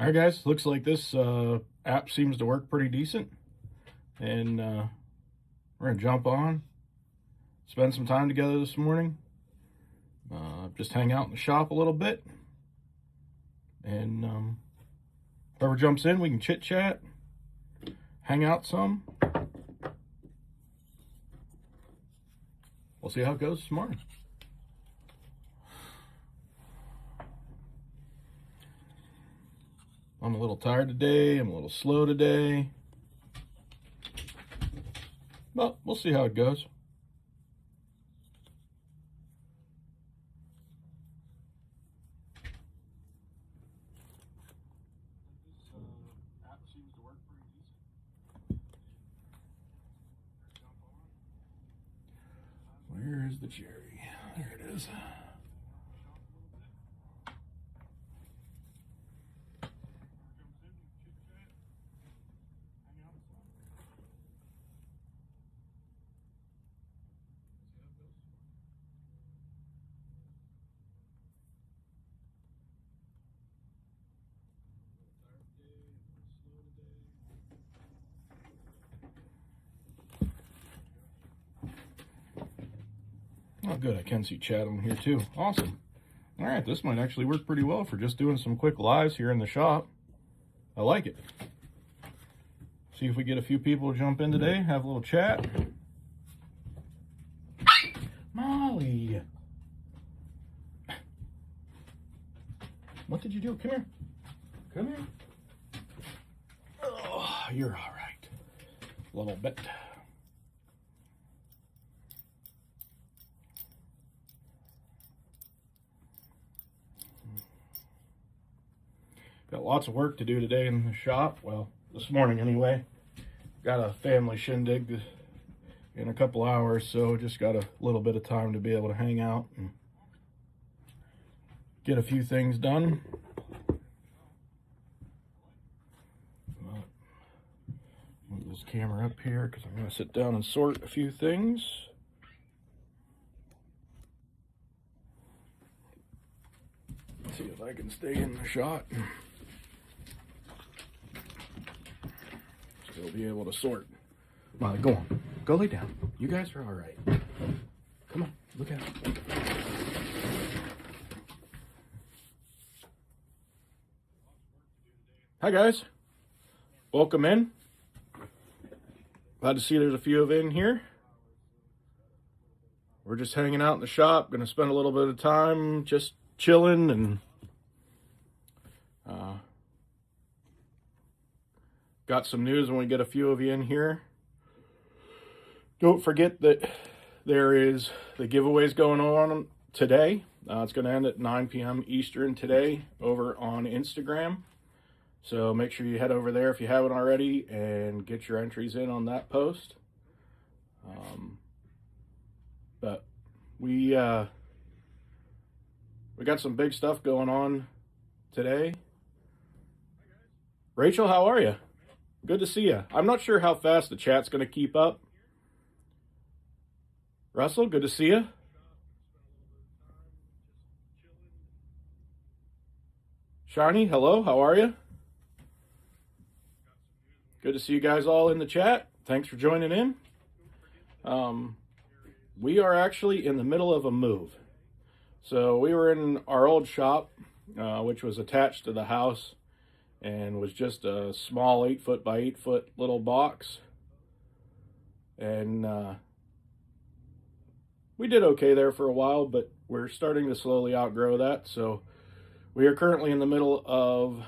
All right, guys, looks like this app seems to work pretty decent. And we're going to jump on, spend some time together this morning, just hang out in the shop a little bit. And whoever jumps in, we can chit-chat, hang out some. We'll see how it goes this morning. I'm a little tired today. I'm a little slow today. But we'll see how it goes. App seems to work pretty decent. Where is the cherry? There it is. Oh, good. I can see chat on here too. Awesome. All right, this might actually work pretty well for just doing some quick lives here in the shop. I like it. See if we get a few people to jump in today, have a little chat. Molly. What did you do? Come here. Come here. Oh, you're all right. A little bit. Got lots of work to do today in the shop. Well, this morning anyway. Got a family shindig in a couple hours, so just got a little bit of time to be able to hang out and get a few things done. Move this camera up here because I'm going to sit down and sort a few things. Let's see if I can stay in the shot. Still be able to sort. Molly, go on. Go lay down. You guys are all right. Come on, look out. Hi, guys. Welcome in. Glad to see there's a few of you in here. We're just hanging out in the shop. Going to spend a little bit of time just chilling and got some news when we get a few of you in here. Don't forget that there is the giveaways going on today. It's going to end at 9 p.m. Eastern today over on Instagram. So make sure you head over there if you haven't already and get your entries in on that post. But we got some big stuff going on today. Rachel, how are you? Good to see you. I'm not sure how fast the chat's going to keep up. Russell, good to see you. Shani, hello, how are you? Good to see you guys all in the chat. Thanks for joining in. We are actually in the middle of a move. So we were in our old shop, which was attached to the house and was just a small 8-foot by 8-foot little box. And we did okay there for a while, but we're starting to slowly outgrow that. So we are currently in the middle of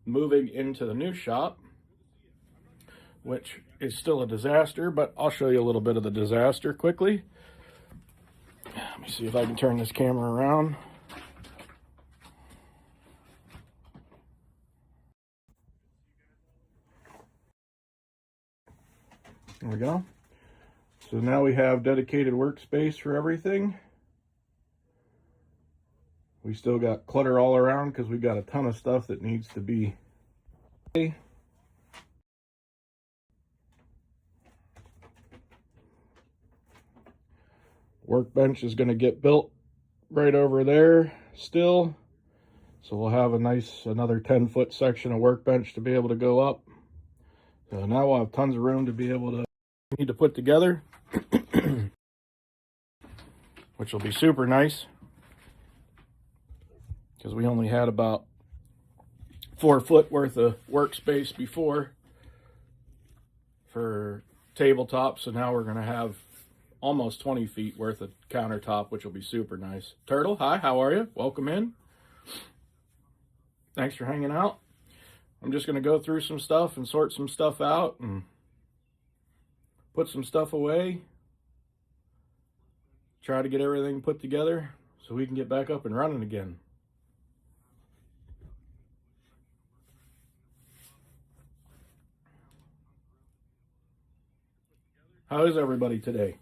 moving into the new shop, which is still a disaster, but I'll show you a little bit of the disaster quickly. Let me see if I can turn this camera around. There we go. So now we have dedicated workspace for everything. We still got clutter all around because we got a ton of stuff that needs to be. Workbench is going to get built right over there still. So we'll have another 10-foot section of workbench to be able to go up. So now we'll have tons of room to be able to need to put together, which will be super nice because we only had about 4 foot worth of workspace before for tabletop. So now we're going to have almost 20 feet worth of countertop, which will be super nice. Turtle, hi, how are you? Welcome in. Thanks for hanging out. I'm just going to go through some stuff and sort some stuff out and put some stuff away. Try to get everything put together so we can get back up and running again. How is everybody today?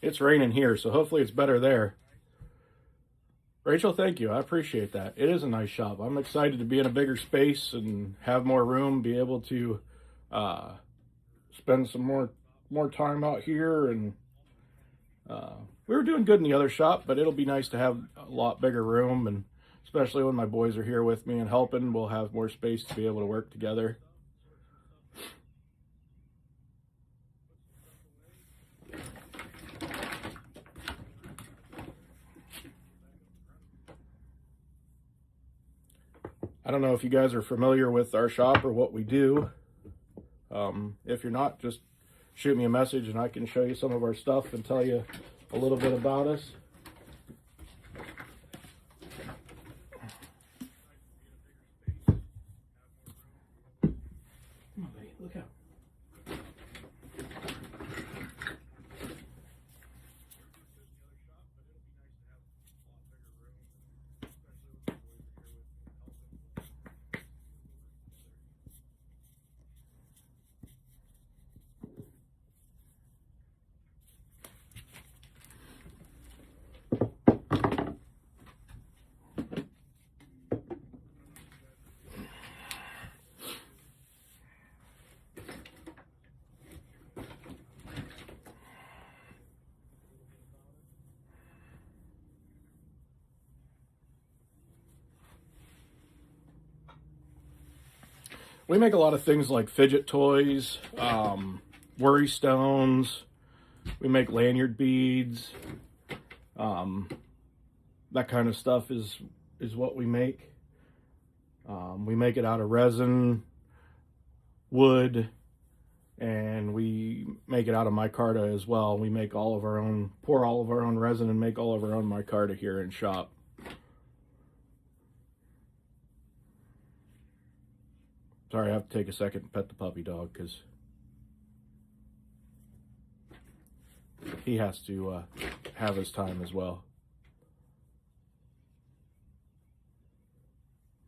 It's raining here, so hopefully it's better there. Rachel, thank you. I appreciate that. It is a nice shop. I'm excited to be in a bigger space and have more room, be able to spend some more time out here. And we were doing good in the other shop, but it'll be nice to have a lot bigger room, and especially when my boys are here with me and helping, we'll have more space to be able to work together. I don't know if you guys are familiar with our shop or what we do. If you're not, just shoot me a message and I can show you some of our stuff and tell you a little bit about us. Come on, buddy, look out. We make a lot of things like fidget toys, worry stones. We make lanyard beads. That kind of stuff is what we make. We make it out of resin, wood, and we make it out of micarta as well. We make all of our own, pour all of our own resin and make all of our own micarta here in shop. Sorry, I have to take a second and pet the puppy dog because he has to have his time as well.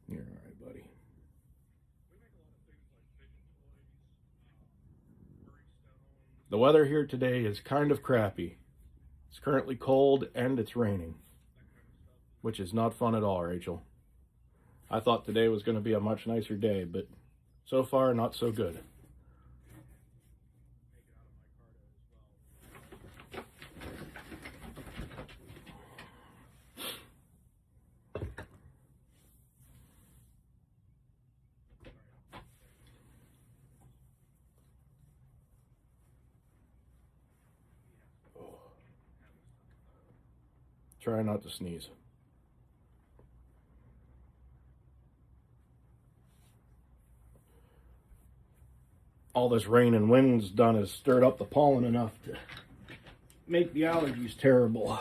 You're all right, buddy. The weather here today is kind of crappy. It's currently cold and it's raining, which is not fun at all, Rachel. I thought today was going to be a much nicer day, but so far, not so good. Try not to sneeze. All this rain and wind's done is stirred up the pollen enough to make the allergies terrible,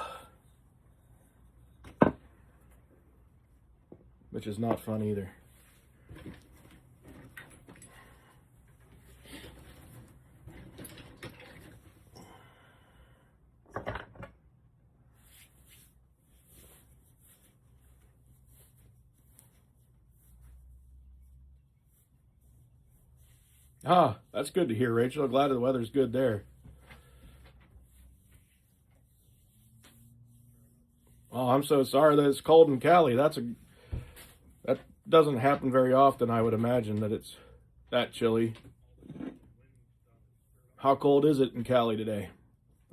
which is not fun either. Ah, that's good to hear, Rachel. I'm glad the weather's good there. Oh, I'm so sorry that it's cold in Cali. That doesn't happen very often, I would imagine, that it's that chilly. How cold is it in Cali today?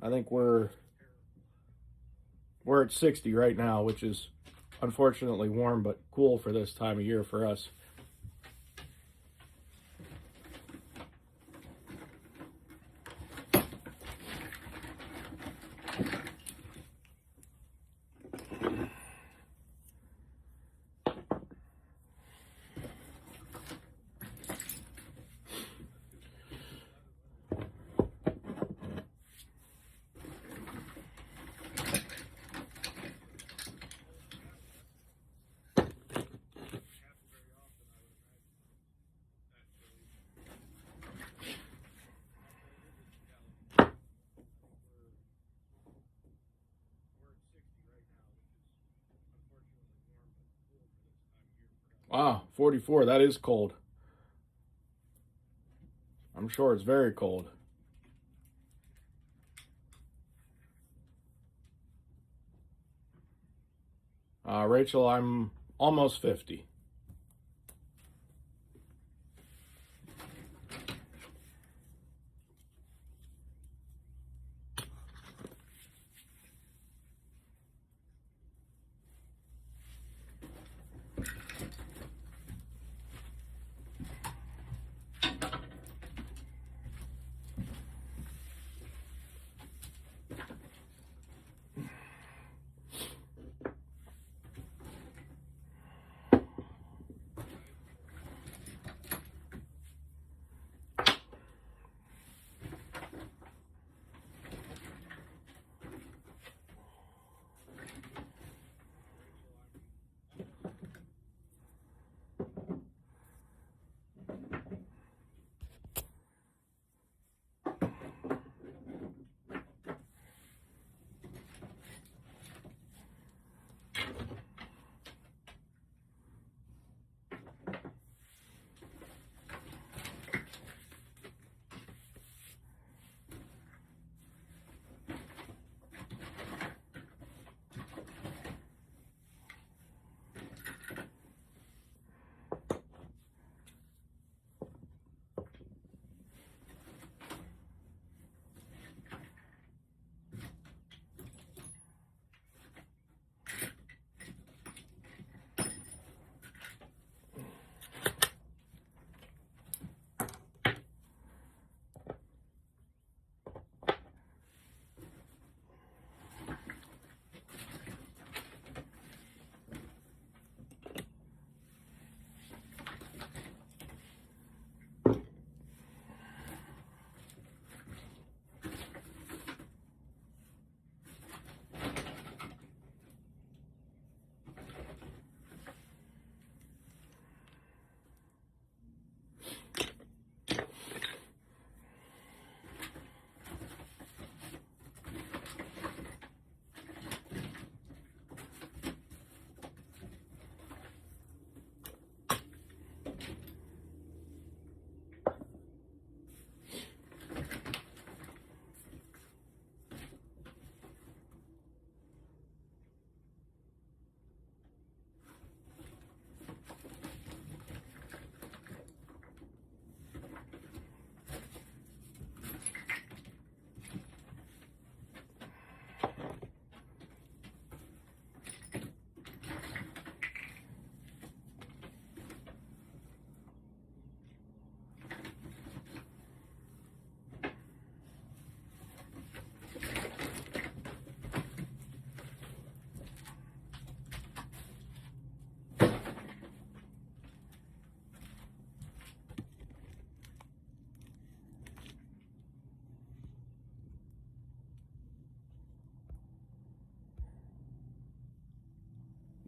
I think we're at 60 right now, which is unfortunately warm but cool for this time of year for us. Wow, 44, that is cold. I'm sure it's very cold. Rachel, I'm almost 50.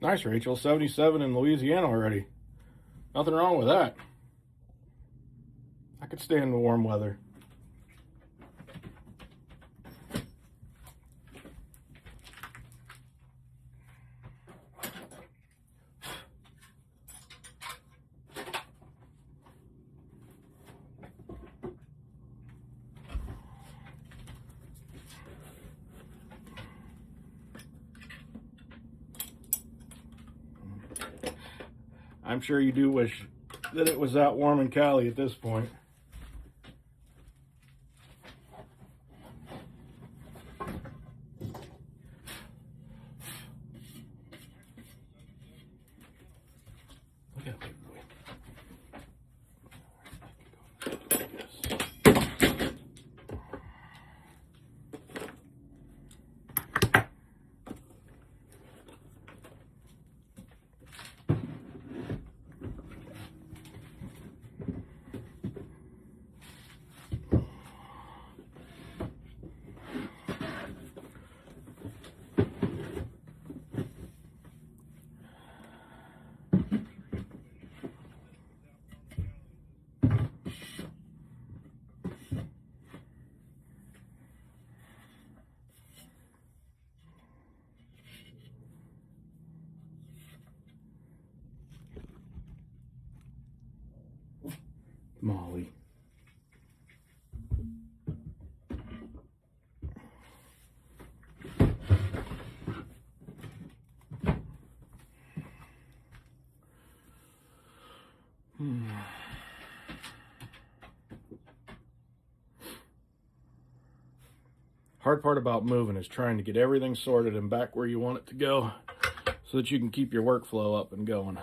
Nice, Rachel. 77 in Louisiana already. Nothing wrong with that. I could stand the warm weather. I'm sure you do wish that it was that warm in Cali at this point. hard part about moving is trying to get everything sorted and back where you want it to go so that you can keep your workflow up and going.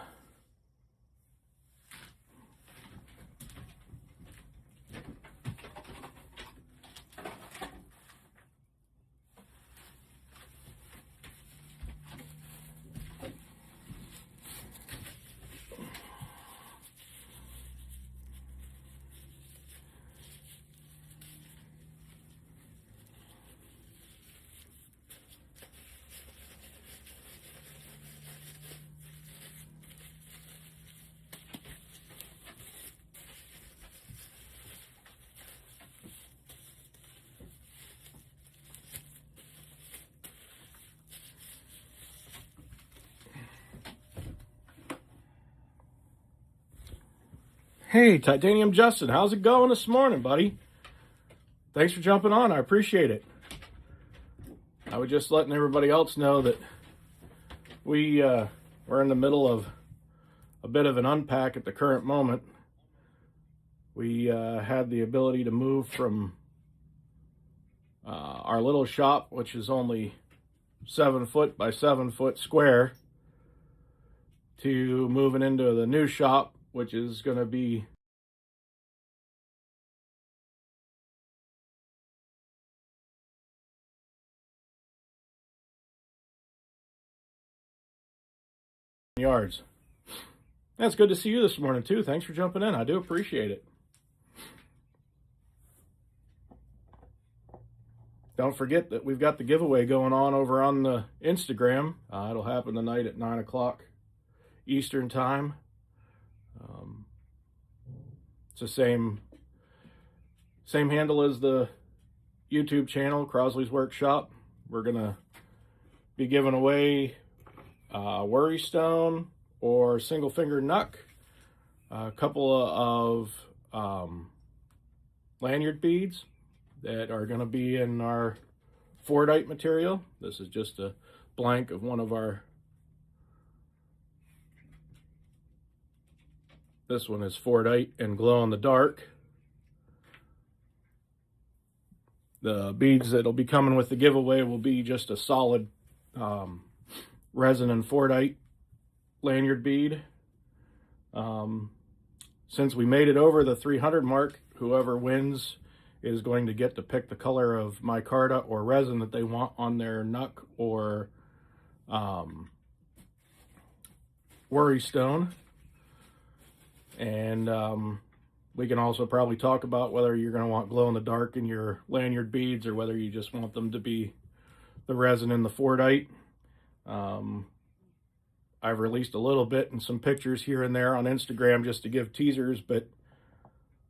Hey, Titanium Justin, how's it going this morning, buddy? Thanks for jumping on. I appreciate it. I was just letting everybody else know that we're in the middle of a bit of an unpack at the current moment. We had the ability to move from our little shop, which is only 7 foot by 7 foot square, to moving into the new shop, which is going to be yards. That's good to see you this morning too. Thanks for jumping in. I do appreciate it. Don't forget that we've got the giveaway going on over on the Instagram. It'll happen tonight at 9 o'clock Eastern time. It's the same handle as the YouTube channel, Crosley's Workshop. We're gonna be giving away Worry Stone or Single Finger Knuck, a couple of lanyard beads that are going to be in our Fordite material. This is just a blank of one of our, this one is Fordite and glow in the dark. The beads that'll be coming with the giveaway will be just a solid resin and Fordite lanyard bead. Since we made it over the 300 mark, whoever wins is going to get to pick the color of micarta or resin that they want on their knuck or Worry Stone. And we can also probably talk about whether you're going to want glow in the dark in your lanyard beads or whether you just want them to be the resin and the Fordite. I've released a little bit and some pictures here and there on Instagram just to give teasers, but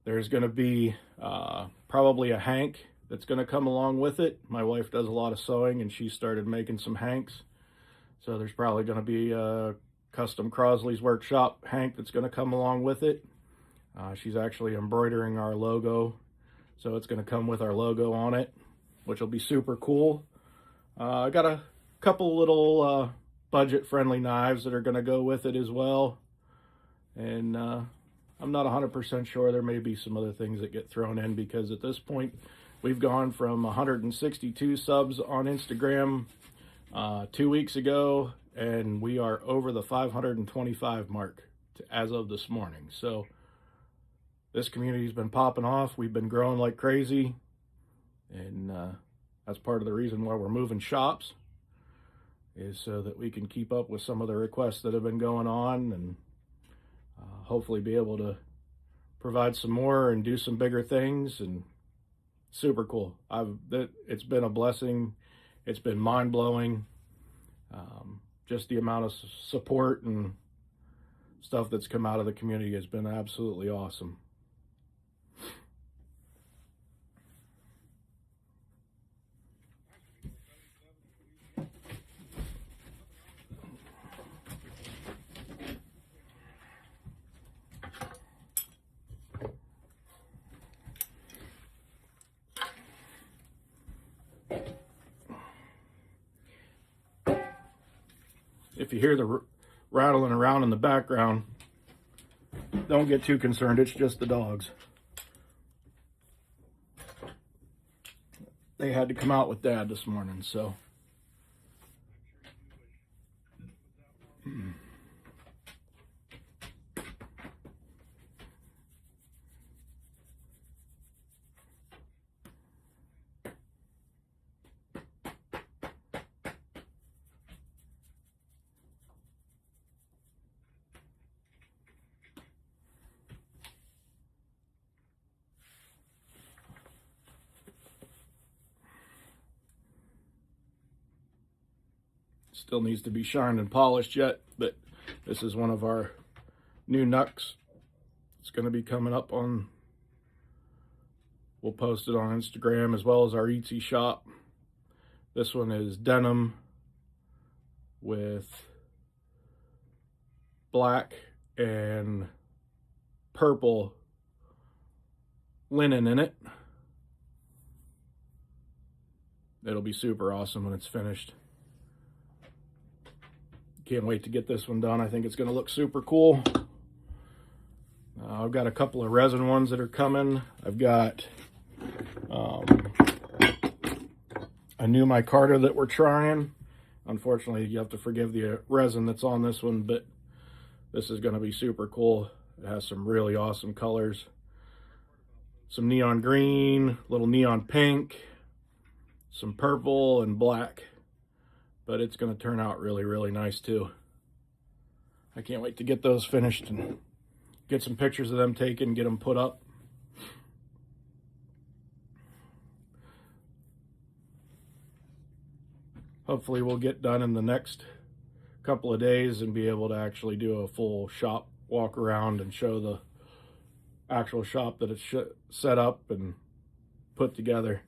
there's going to be probably a hank that's going to come along with it. My wife does a lot of sewing and she started making some hanks. So there's probably going to be a custom Crosley's Workshop hank that's going to come along with it. She's actually embroidering our logo. So it's going to come with our logo on it, which will be super cool. I got a couple little budget-friendly knives that are going to go with it as well. And I'm not 100% sure. There may be some other things that get thrown in because at this point, we've gone from 162 subs on Instagram 2 weeks ago, and we are over the 525 mark as of this morning. So this community's been popping off. We've been growing like crazy, and that's part of the reason why we're moving shops, is so that we can keep up with some of the requests that have been going on and hopefully be able to provide some more and do some bigger things. And super cool. It's been a blessing. It's been mind-blowing. Just the amount of support and stuff that's come out of the community has been absolutely awesome. If you hear the rattling around in the background, don't get too concerned. It's just the dogs. they had to come out with Dad this morning, so. Still needs to be shined and polished yet, but this is one of our new knucks. It's going to be coming up on, we'll post it on Instagram as well as our Etsy shop. This one is denim with black and purple linen in it. It'll be super awesome when it's finished. Can't wait to get this one done. I think it's going to look super cool. I've got a couple of resin ones that are coming. I've got a new micarta that we're trying. Unfortunately, you have to forgive the resin that's on this one, but this is going to be super cool. It has some really awesome colors. Some neon green, little neon pink, some purple and black. But it's going to turn out really, really nice too. I can't wait to get those finished and get some pictures of them taken, get them put up. Hopefully we'll get done in the next couple of days and be able to actually do a full shop walk around and show the actual shop that it's set up and put together.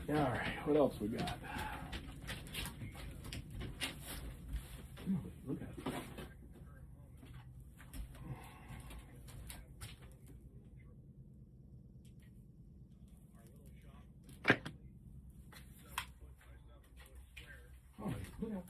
All right, what else we got? Look at it. Oh, look at it.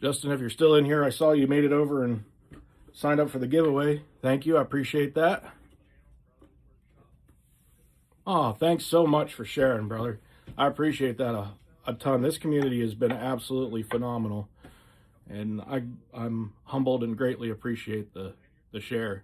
Justin, if you're still in here, I saw you made it over and signed up for the giveaway. Thank you. I appreciate that. Oh, thanks so much for sharing, brother. I appreciate that a ton. This community has been absolutely phenomenal, and I'm humbled and greatly appreciate the share.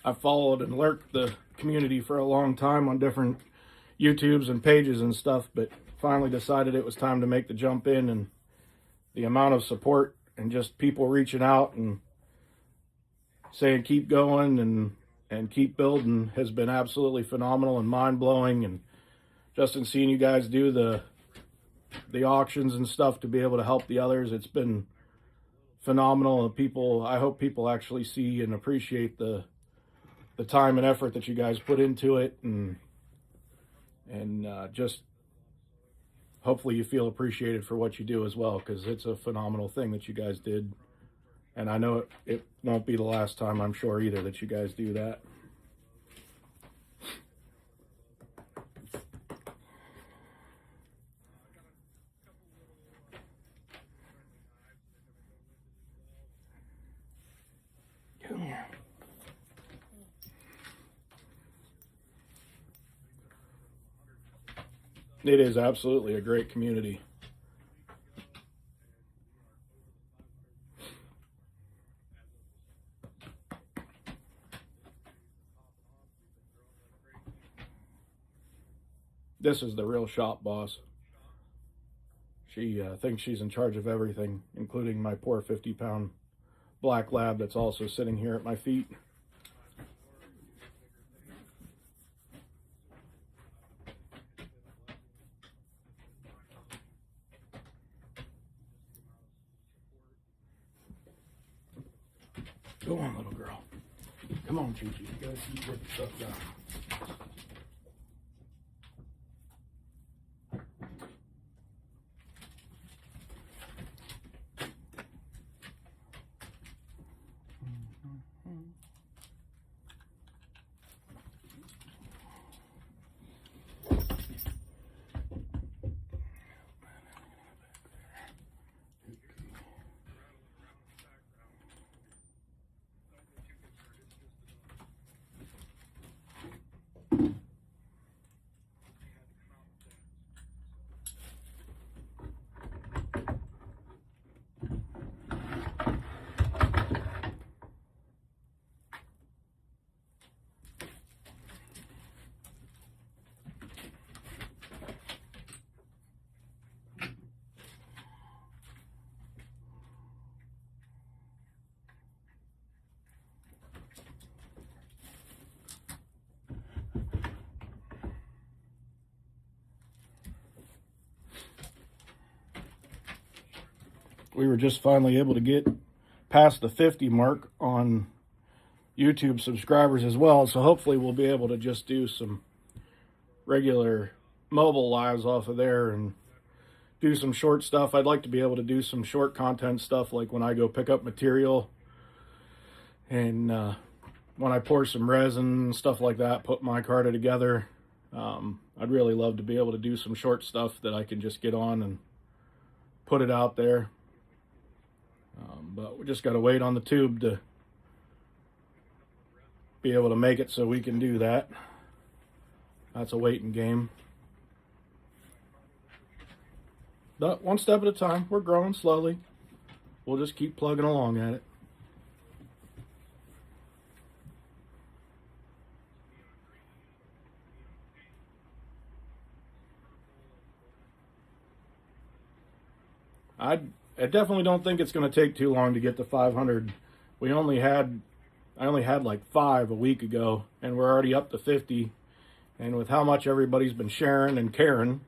I've followed and lurked the community for a long time on different YouTubes and pages and stuff, but finally decided it was time to make the jump in, and the amount of support and just people reaching out and saying keep going and keep building has been absolutely phenomenal and mind-blowing. And just in seeing you guys do the auctions and stuff to be able to help the others, it's been phenomenal. And I hope people actually see and appreciate the time and effort that you guys put into it, and just hopefully you feel appreciated for what you do as well, because it's a phenomenal thing that you guys did. And I know it won't be the last time, I'm sure, either, that you guys do that. Come here. It is absolutely a great community. This is the real shop boss. She thinks she's in charge of everything, including my poor 50-pound black lab that's also sitting here at my feet. Go on, little girl. Come on, Chi-Chi. You gotta keep putting stuff down. We were just finally able to get past the 50 mark on YouTube subscribers as well, so hopefully we'll be able to just do some regular mobile lives off of there and do some short stuff. I'd like to be able to do some short content stuff, like when I go pick up material and when I pour some resin, stuff like that, put my carta together. I'd really love to be able to do some short stuff that I can just get on and put it out there. But we just got to wait on the tube to be able to make it so we can do that. That's a waiting game. But one step at a time. We're growing slowly. We'll just keep plugging along at it. I definitely don't think it's going to take too long to get to 500. I only had like 5 a week ago, and we're already up to 50. And with how much everybody's been sharing and caring,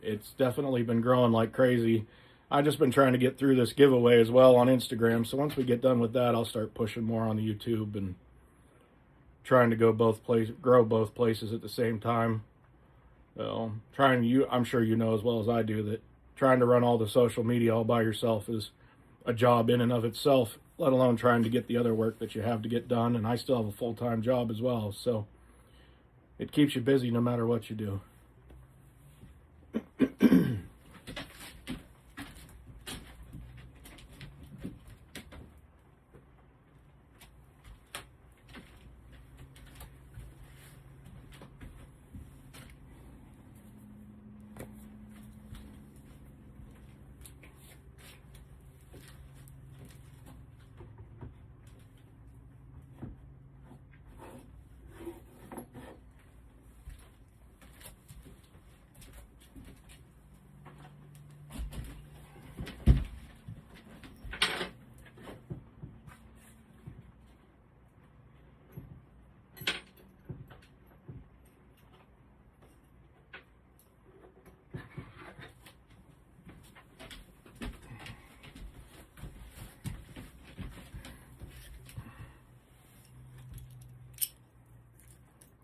it's definitely been growing like crazy. I've just been trying to get through this giveaway as well on Instagram. So once we get done with that, I'll start pushing more on the YouTube and trying to grow both places at the same time. So I'm sure you know as well as I do that trying to run all the social media all by yourself is a job in and of itself, let alone trying to get the other work that you have to get done. And I still have a full-time job as well, so it keeps you busy no matter what you do.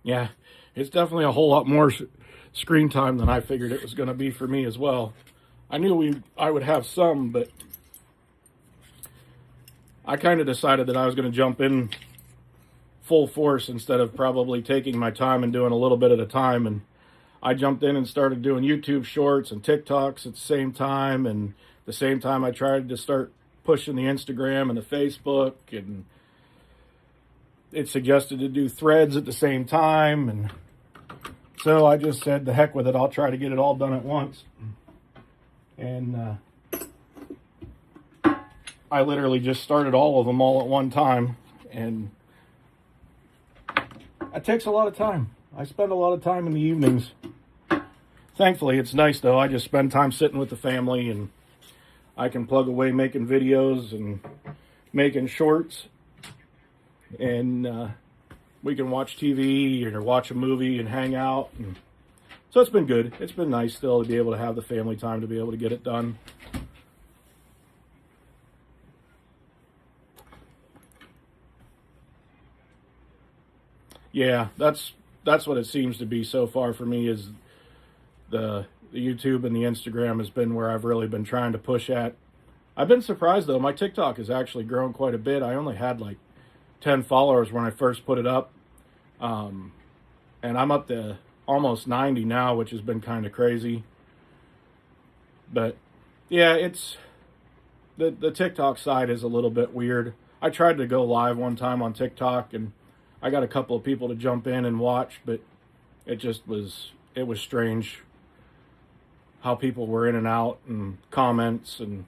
Yeah, it's definitely a whole lot more screen time than I figured it was going to be for me as well. I knew I would have some, but I kind of decided that I was going to jump in full force instead of probably taking my time and doing a little bit at a time. And I jumped in and started doing YouTube shorts and TikToks at the same time. And at the same time, I tried to start pushing the Instagram and the Facebook, and it suggested to do threads at the same time, and so I just said, the heck with it, I'll try to get it all done at once. And I literally just started all of them all at one time, and it takes a lot of time. I spend a lot of time in the evenings. Thankfully, it's nice though. I just spend time sitting with the family, and I can plug away making videos and making shorts, and we can watch TV or watch a movie and hang out. And so it's been good. It's been nice still to be able to have the family time to be able to get it done. Yeah, that's what it seems to be so far for me, is the YouTube and the Instagram has been where I've really been trying to push at. I've been surprised though, my TikTok has actually grown quite a bit. I only had like 10 followers when I first put it up. And I'm up to almost 90 now, which has been kind of crazy. But yeah, it's the TikTok side is a little bit weird. I tried to go live one time on TikTok, and I got a couple of people to jump in and watch, but it was strange how people were in and out and comments, and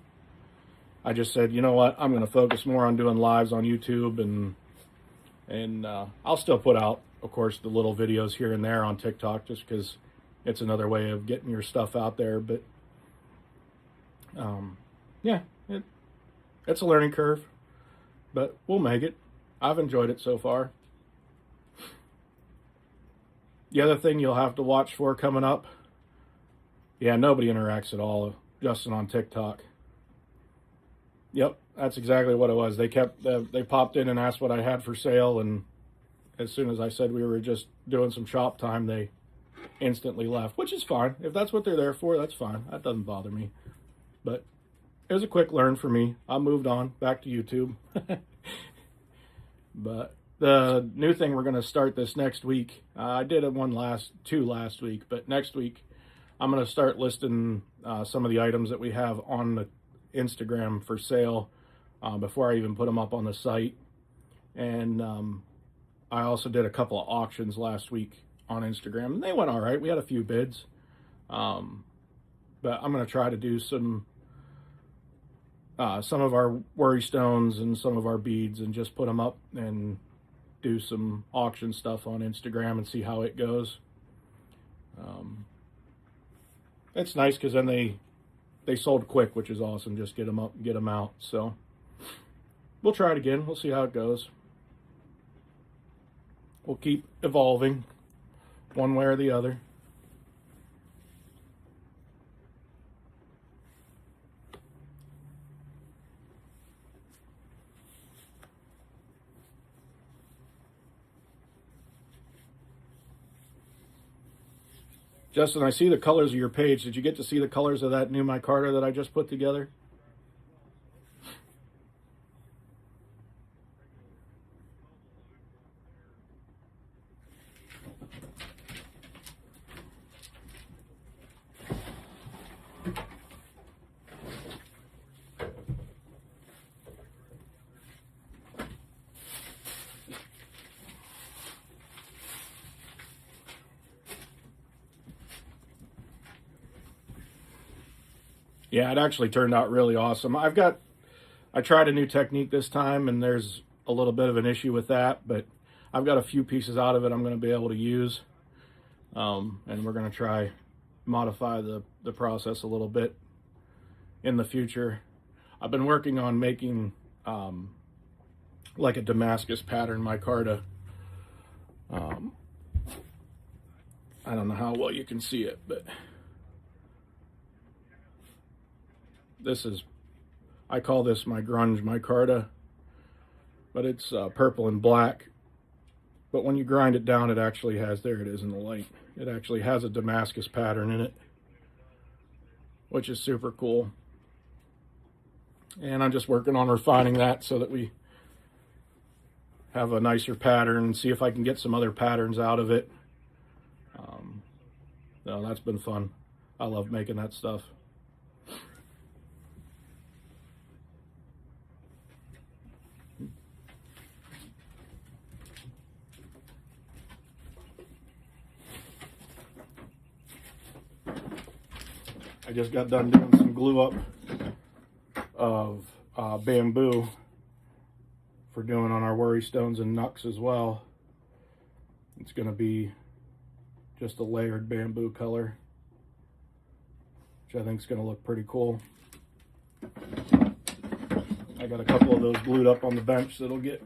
I just said, you know what, I'm going to focus more on doing lives on YouTube, and I'll still put out, of course, the little videos here and there on TikTok, just because it's another way of getting your stuff out there. But yeah, it's a learning curve, but we'll make it. I've enjoyed it so far. The other thing you'll have to watch for coming up, yeah, nobody interacts at all, Justin, on TikTok. Yep, that's exactly what it was. They popped in and asked what I had for sale, and as soon as I said we were just doing some shop time, they instantly left, which is fine. If that's what they're there for, that's fine. That doesn't bother me. But it was a quick learn for me. I moved on back to YouTube. But the new thing we're going to start this next week, I did two last week, but next week I'm going to start listing some of the items that we have on the Instagram for sale before I even put them up on the site. And I also did a couple of auctions last week on Instagram, and they went all right. We had a few bids, but I'm going to try to do some of our worry stones and some of our beads, and just put them up and do some auction stuff on Instagram and see how it goes. It's nice because then they sold quick, which is awesome. Just get them up and get them out. So we'll try it again. We'll see how it goes. We'll keep evolving one way or the other. Justin, I see the colors of your page. Did you get to see the colors of that new micarta that I just put together? Yeah, it actually turned out really awesome. I tried a new technique this time, and there's a little bit of an issue with that, but I've got a few pieces out of it I'm going to be able to use. And we're going to try modify the process a little bit in the future. I've been working on making like a Damascus pattern micarta. I don't know how well you can see it, but I call this my grunge micarta, but it's purple and black. But when you grind it down, it actually has, there it is in the light, it actually has a Damascus pattern in it, which is super cool. And I'm just working on refining that so that we have a nicer pattern, and see if I can get some other patterns out of it. No, that's been fun. I love making that stuff. I just got done doing some glue up of bamboo for doing on our worry stones and knucks as well. It's going to be just a layered bamboo color, which I think is going to look pretty cool. I got a couple of those glued up on the bench that'll get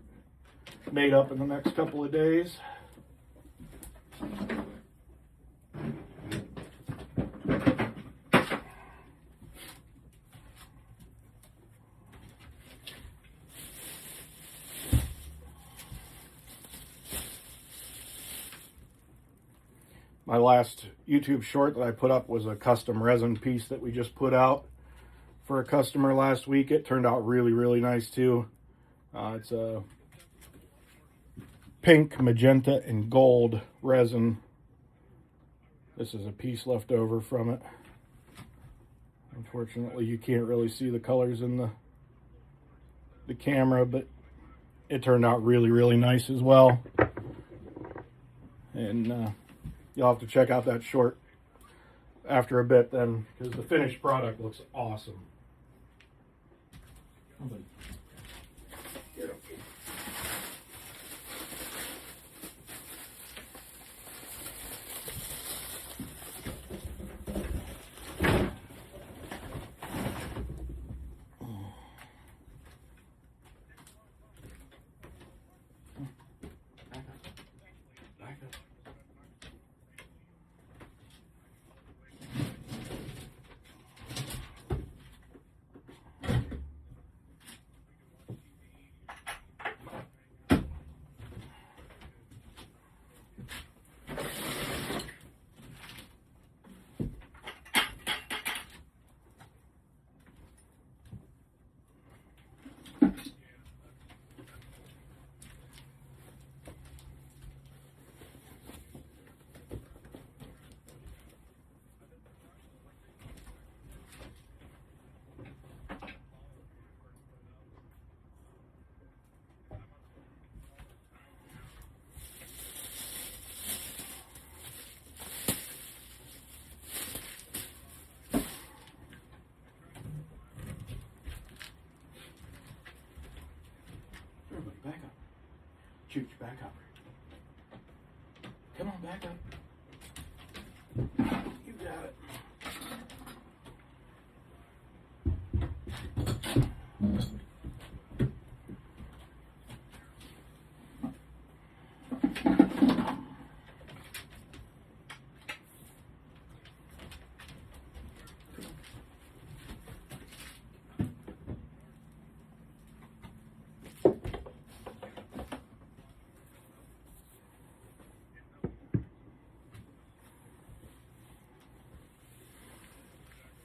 made up in the next couple of days. My last YouTube short that I put up was a custom resin piece that we just put out for a customer last week. It turned out really, really nice too. It's a pink, magenta, and gold resin. This is a piece left over from it. Unfortunately, you can't really see the colors in the camera, but it turned out really, really nice as well. And you'll have to check out that short after a bit then, because the finished product looks awesome. Back up. Chooch, back up. Come on, back up. You got it.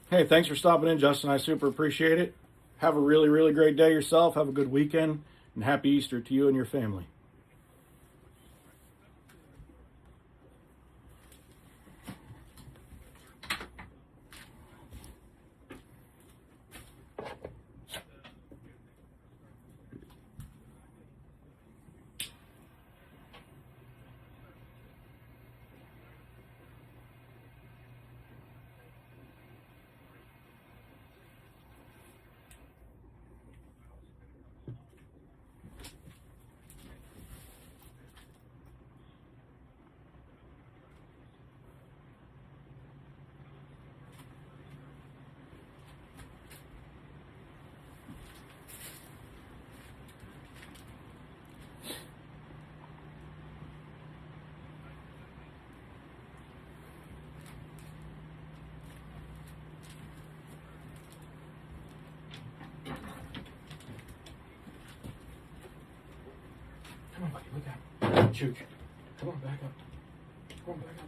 Hey, thanks for stopping in, Justin. I super appreciate it. Have a really, really great day yourself. Have a good weekend, and happy Easter to you and your family. Come on, buddy, look out. Chooch. Come on, back up. Come on, back up.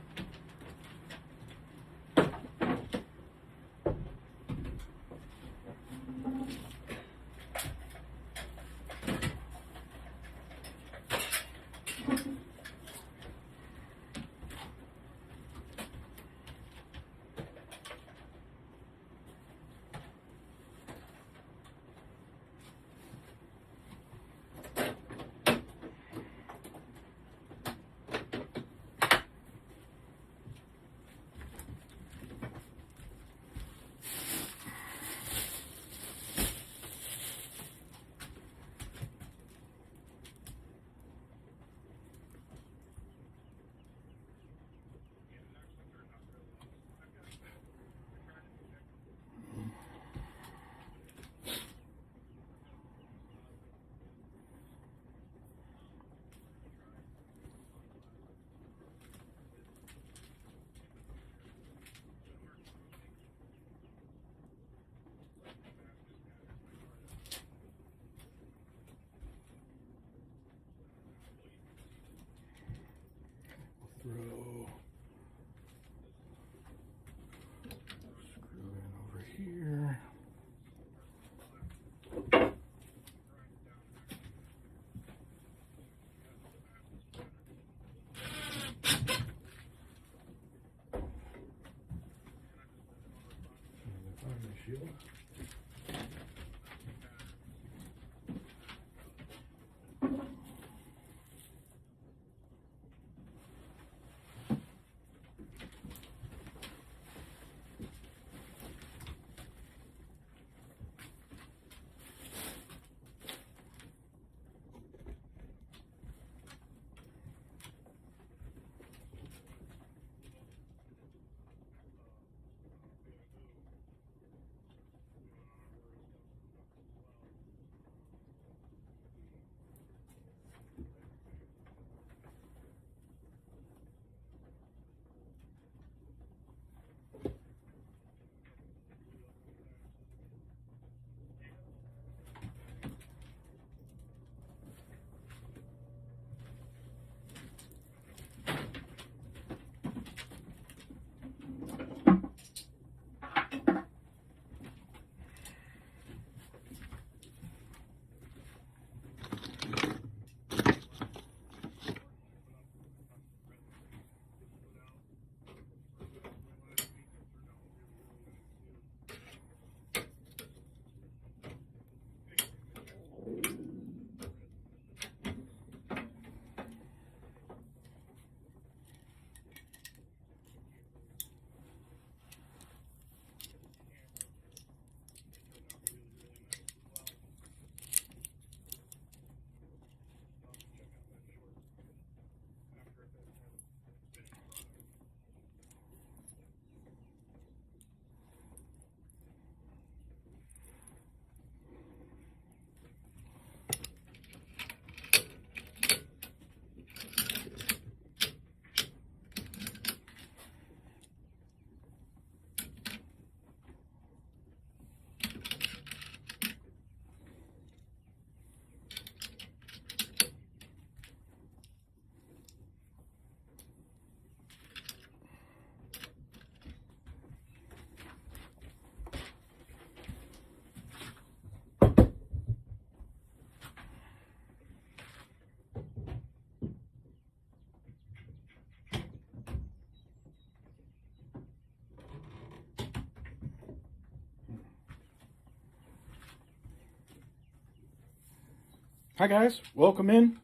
Hi guys, welcome in.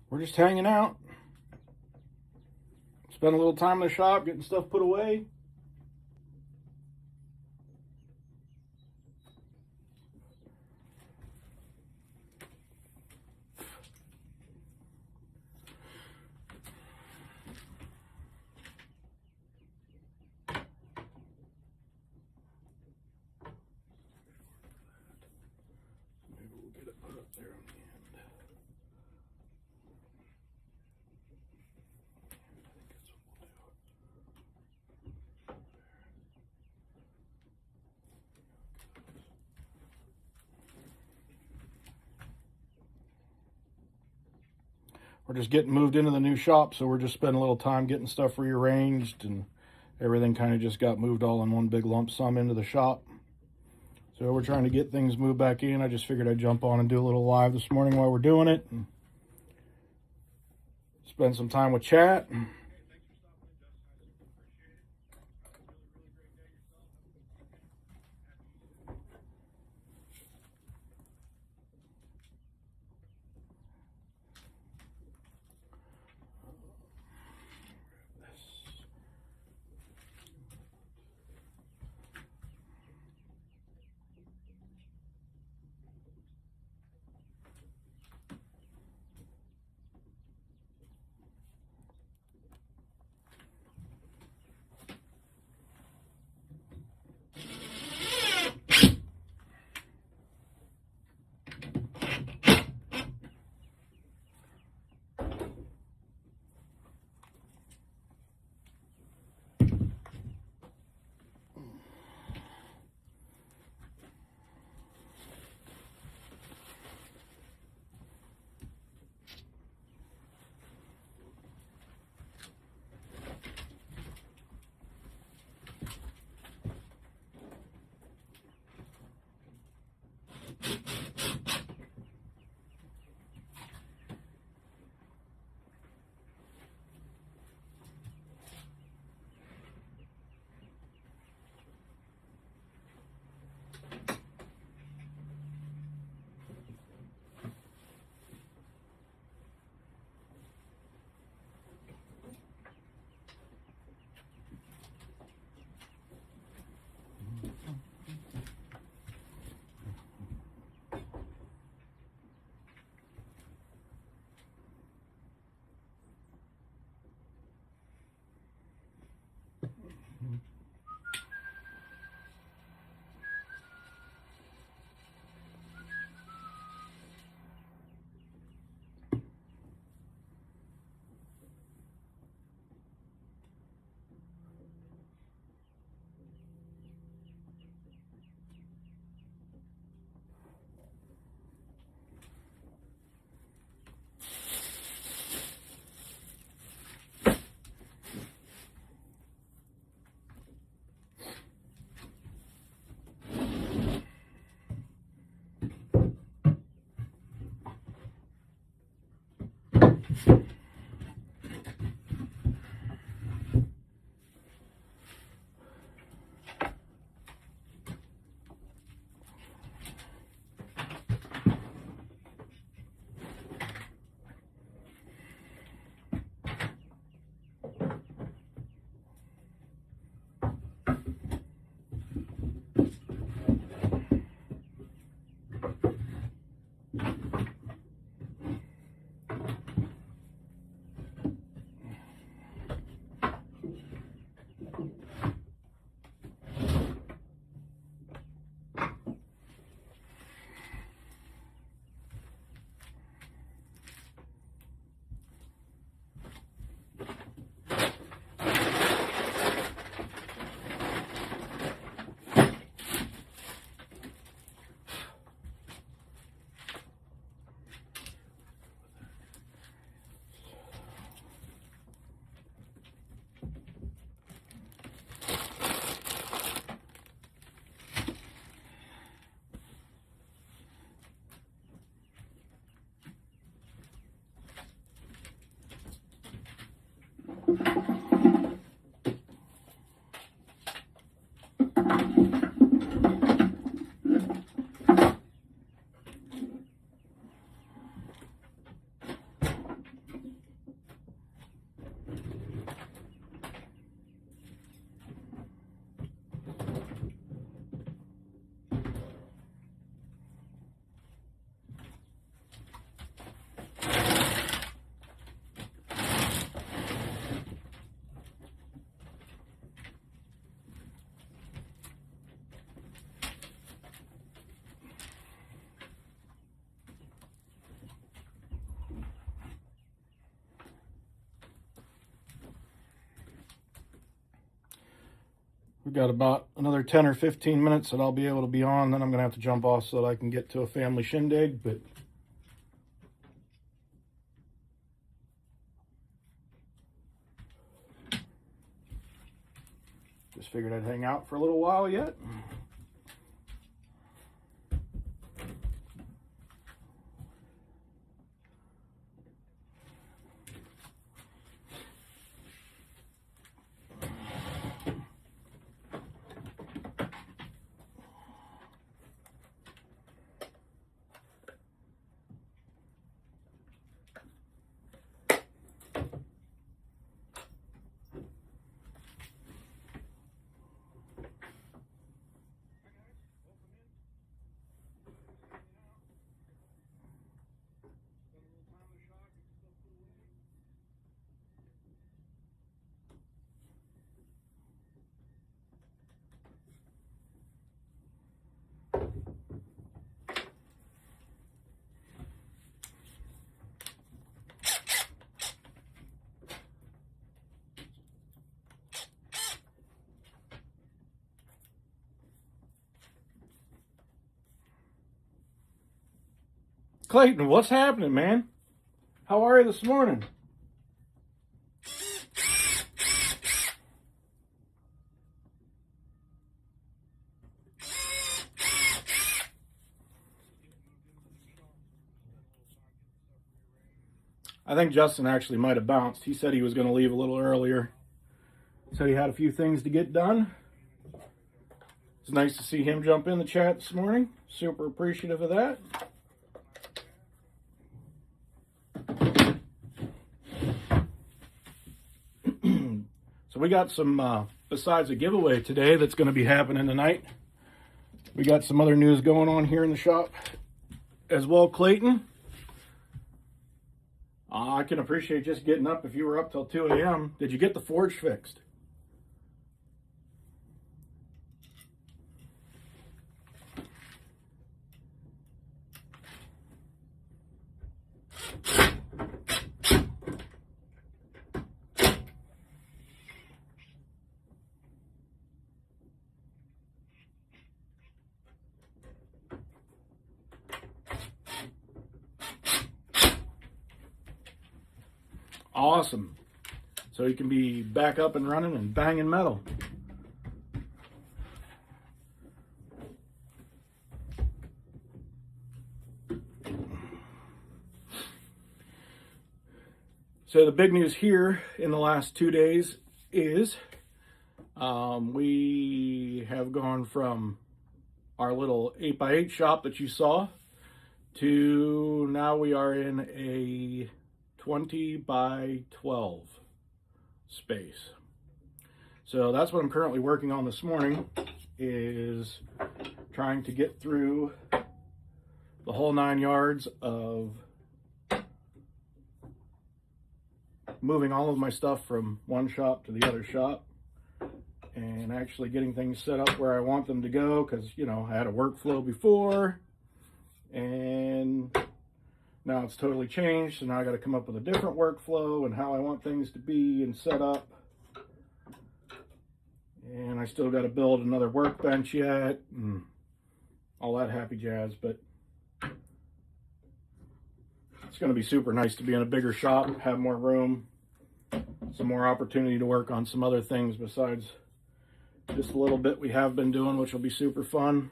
We're just hanging out. Spend a little time in the shop getting stuff put away. Maybe we'll get it put up there on the end. We're just getting moved into the new shop, so we're just spending a little time getting stuff rearranged, and everything kind of just got moved all in one big lump sum into the shop. So we're trying to get things moved back in. I just figured I'd jump on and do a little live this morning while we're doing it, and spend some time with chat. We've got about another 10 or 15 minutes that I'll be able to be on. Then I'm going to have to jump off so that I can get to a family shindig. But just figured I'd hang out for a little while yet. Clayton, what's happening, man? How are you this morning? I think Justin actually might have bounced. He said he was going to leave a little earlier. Said he had a few things to get done. It's nice to see him jump in the chat this morning. Super appreciative of that. So we got some, besides a giveaway today that's going to be happening tonight, we got some other news going on here in the shop as well, Clayton. I can appreciate just getting up if you were up till 2 a.m. Did you get the forge fixed? Awesome. So you can be back up and running and banging metal. So the big news here in the last 2 days is we have gone from our little 8x8 shop that you saw to now we are in a 20 by 12 space. So that's what I'm currently working on this morning, is trying to get through the whole 9 yards of moving all of my stuff from one shop to the other shop and actually getting things set up where I want them to go, because, you know, I had a workflow before and now it's totally changed, so now I got to come up with a different workflow and how I want things to be and set up. And I still got to build another workbench yet and all that happy jazz, but it's going to be super nice to be in a bigger shop, have more room, some more opportunity to work on some other things besides just a little bit we have been doing, which will be super fun.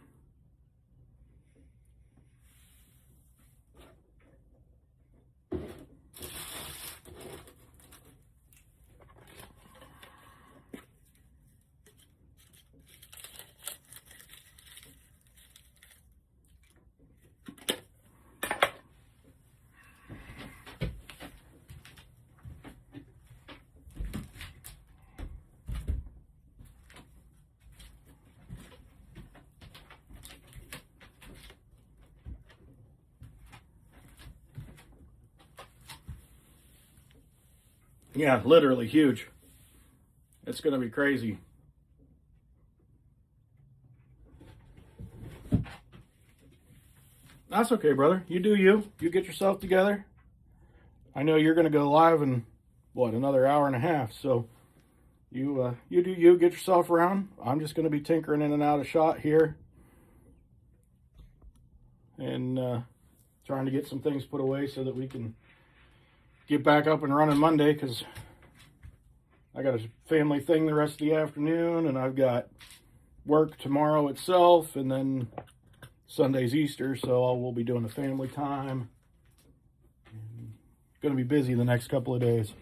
Yeah, literally huge. It's going to be crazy. That's okay, brother. You do you. You get yourself together. I know you're going to go live in, what, another hour and a half. So you do you, get yourself around. I'm just going to be tinkering in and out of shot here and trying to get some things put away so that we can get back up and running Monday, because I got a family thing the rest of the afternoon, and I've got work tomorrow itself, and then Sunday's Easter, so we'll be doing a family time. Going to be busy the next couple of days.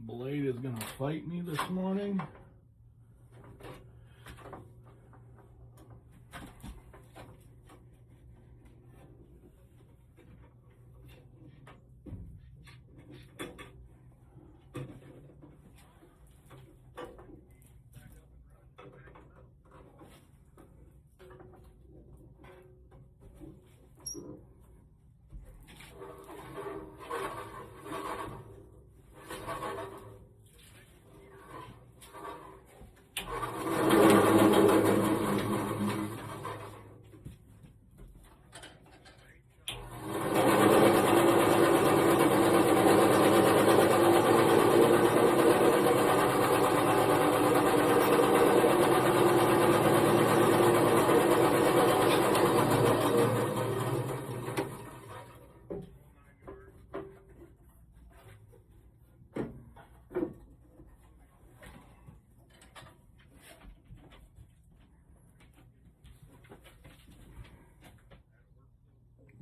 Blade is going to fight me this morning.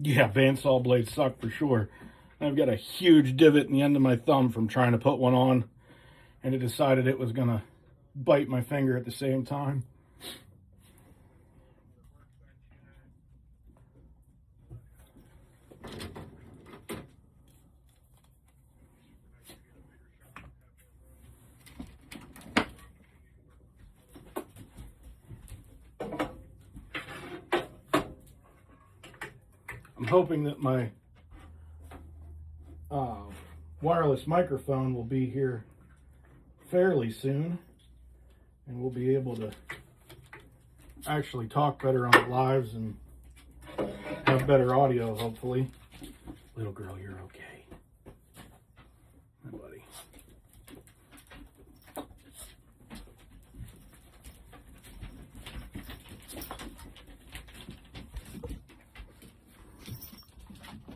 Yeah, bandsaw blades suck for sure. I've got a huge divot in the end of my thumb from trying to put one on, and it decided it was going to bite my finger at the same time. I'm hoping that my wireless microphone will be here fairly soon, and we'll be able to actually talk better on the lives and have better audio, hopefully. Little girl, you're okay. My buddy.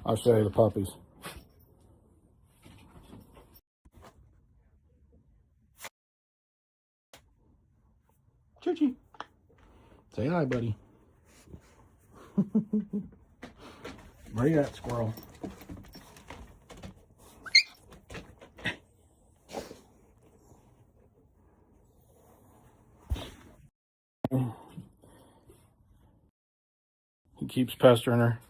I'll show you the puppies. Choochie. Say hi, buddy. Where you at, squirrel? He keeps pestering her.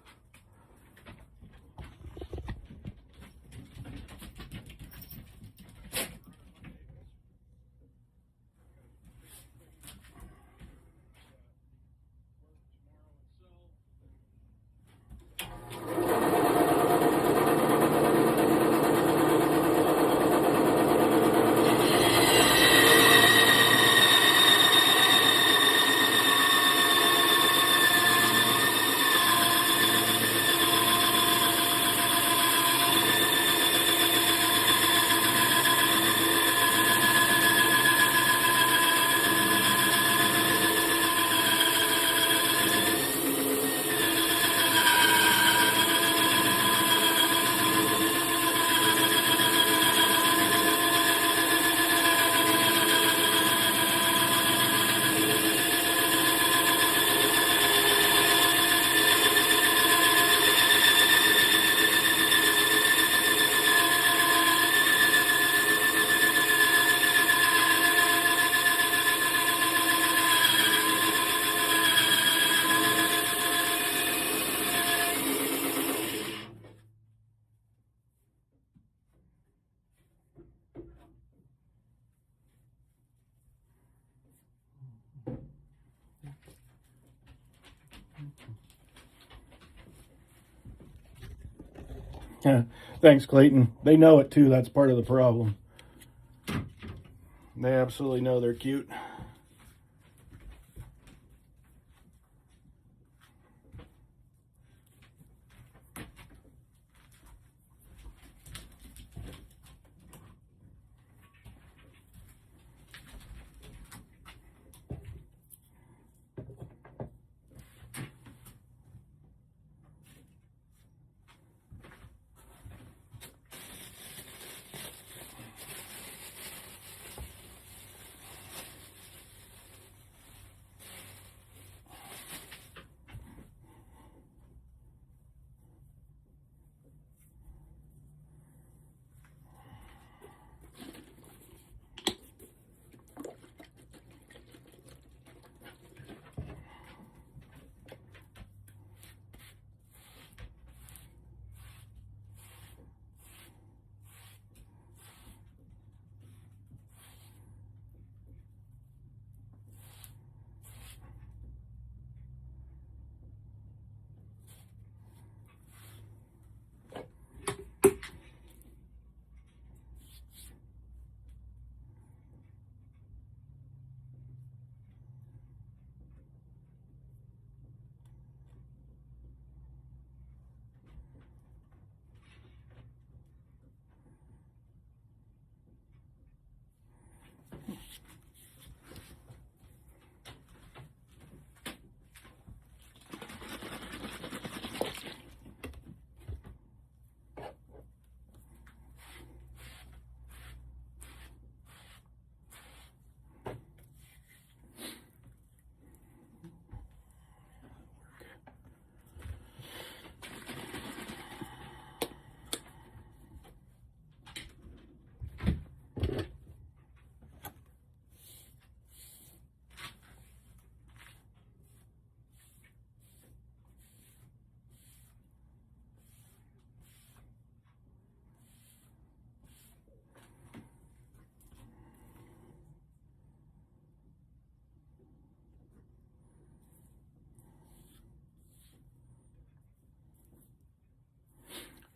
Yeah, thanks, Clayton. They know it too. That's part of the problem. They absolutely know they're cute.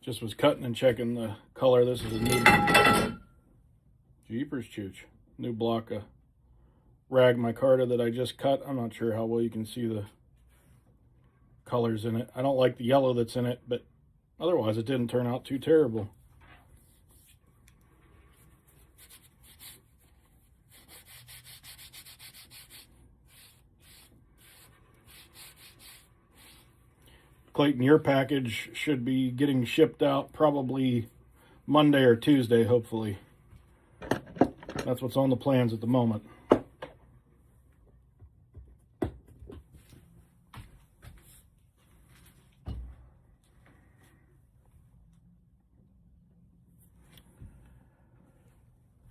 Just was cutting and checking the color. This is a new Jeepers Chooch. New block of rag micarta that I just cut. I'm not sure how well you can see the colors in it. I don't like the yellow that's in it, but otherwise it didn't turn out too terrible. Clayton, your package should be getting shipped out probably Monday or Tuesday, hopefully. That's what's on the plans at the moment.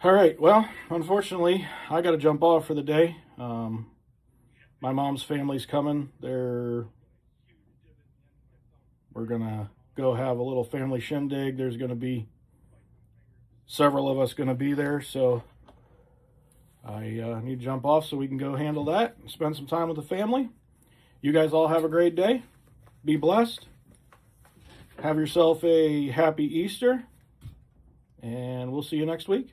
All right, well, unfortunately, I got to jump off for the day. My mom's family's coming. We're going to go have a little family shindig. There's going to be several of us going to be there, so I need to jump off so we can go handle that and spend some time with the family. You guys all have a great day. Be blessed. Have yourself a happy Easter, and we'll see you next week.